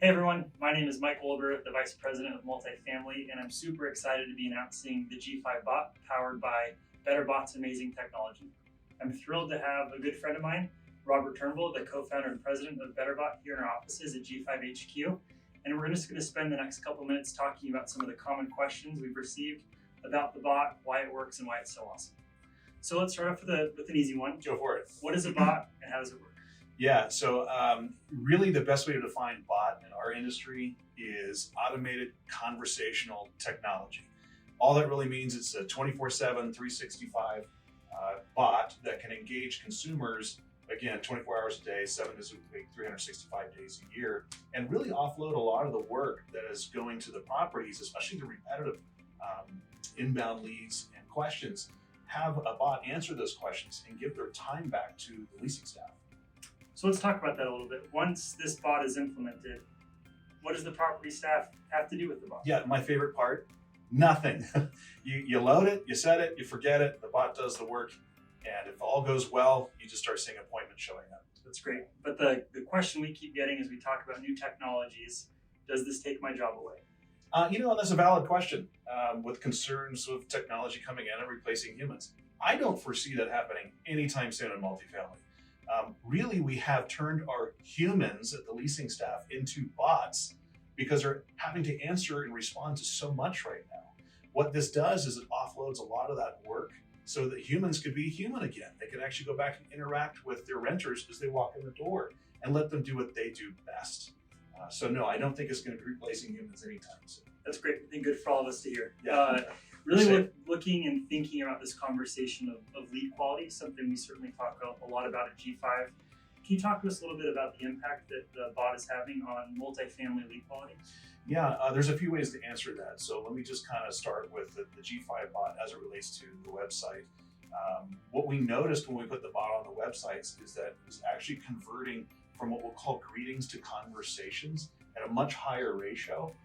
Hey everyone, my name is Mike Wolber, the Vice President of Multifamily, and I'm super excited to be announcing the G5 Bot powered by BetterBot's amazing technology. I'm thrilled to have a good friend of mine, Robert Turnbull, the co-founder and president of BetterBot here in our offices at G5 HQ. And we're just going to spend the next couple minutes talking about some of the common questions we've received about the bot, why it works, and why it's so awesome. So let's start off with an easy one. Go for it. What is a bot and how does it work? Yeah, so really the best way to define bot in our industry is automated conversational technology. All that really means it's a 24/7, 365 bot that can engage consumers, again, 24 hours a day, 7 days a week, 365 days a year, and really offload a lot of the work that is going to the properties, especially the repetitive inbound leads and questions. Have a bot answer those questions and give their time back to the leasing staff. So let's talk about that a little bit. Once this bot is implemented, what does the property staff have to do with the bot? Yeah, my favorite part, nothing. you load it, you set it, you forget it, the bot does the work, and if all goes well, you just start seeing appointments showing up. That's great. But the question we keep getting as we talk about new technologies, does this take my job away? That's a valid question with concerns with technology coming in and replacing humans. I don't foresee that happening anytime soon in multifamily. Really, we have turned our humans at the leasing staff into bots because they're having to answer and respond to so much right now. What this does is it offloads a lot of that work so that humans could be human again. They can actually go back and interact with their renters as they walk in the door and let them do what they do best. So no, I don't think it's going to be replacing humans anytime soon. That's great. I think good for all of us to hear. Yeah. Really looking and thinking about this conversation of lead quality, something we certainly talk a lot about at G5. Can you talk to us a little bit about the impact that the bot is having on multifamily lead quality? Yeah, there's a few ways to answer that. So let me just kind of start with the G5 bot as it relates to the website. What we noticed when we put the bot on the websites is that it was actually converting from what we'll call greetings to conversations at a much higher ratio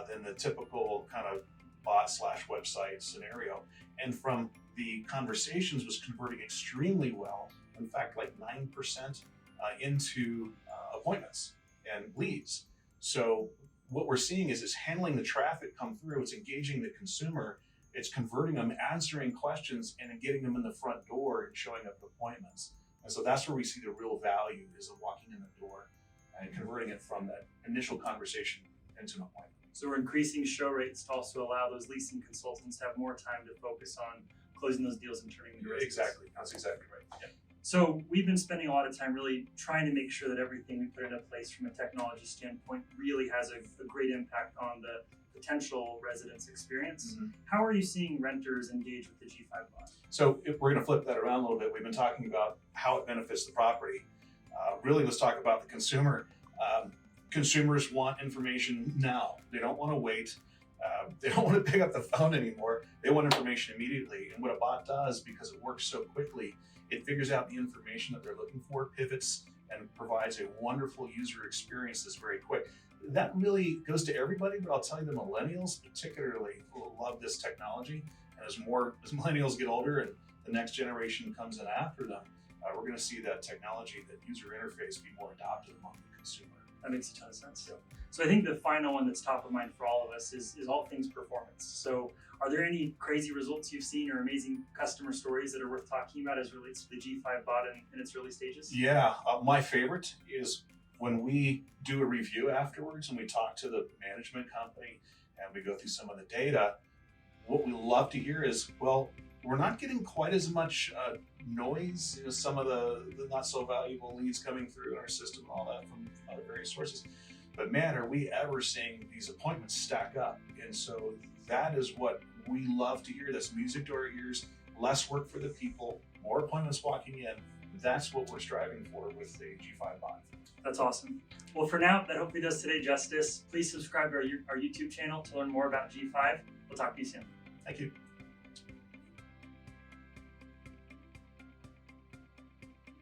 than the typical kind of bot/website scenario. And from the conversations was converting extremely well. In fact, like 9% into appointments and leads. So what we're seeing is it's handling the traffic come through, it's engaging the consumer, it's converting them, answering questions, and then getting them in the front door and showing up appointments. And so that's where we see the real value is of walking in the door and converting it from that initial conversation into an appointment. So we're increasing show rates to also allow those leasing consultants to have more time to focus on closing those deals and turning them into residents. Exactly, that's exactly right. Yeah. So we've been spending a lot of time really trying to make sure that everything we put into place from a technology standpoint really has a great impact on the potential residents' experience. Mm-hmm. How are you seeing renters engage with the G5 bot? So if we're going to flip that around a little bit, we've been talking about how it benefits the property. Really, let's talk about the consumer. Consumers want information now. They don't want to wait. They don't want to pick up the phone anymore. They want information immediately. And what a bot does, because it works so quickly, it figures out the information that they're looking for, pivots, and provides a wonderful user experience that's very quick. That really goes to everybody, but I'll tell you the millennials particularly will love this technology. And as millennials get older and the next generation comes in after them, we're going to see that technology, that user interface be more adopted among the consumer. That makes a ton of sense. Yeah. So I think the final one that's top of mind for all of us is all things performance. So are there any crazy results you've seen or amazing customer stories that are worth talking about as relates to the G5 bot in its early stages? Yeah, my favorite is when we do a review afterwards and we talk to the management company and we go through some of the data. What we love to hear is, well, we're not getting quite as much noise, some of the not so valuable leads coming through in our system and all that from other various sources. But man, are we ever seeing these appointments stack up? And so that is what we love to hear. That's music to our ears, less work for the people, more appointments walking in. That's what we're striving for with the G5 bot. That's awesome. Well, for now, that hopefully does today justice. Please subscribe to our YouTube channel to learn more about G5. We'll talk to you soon. Thank you.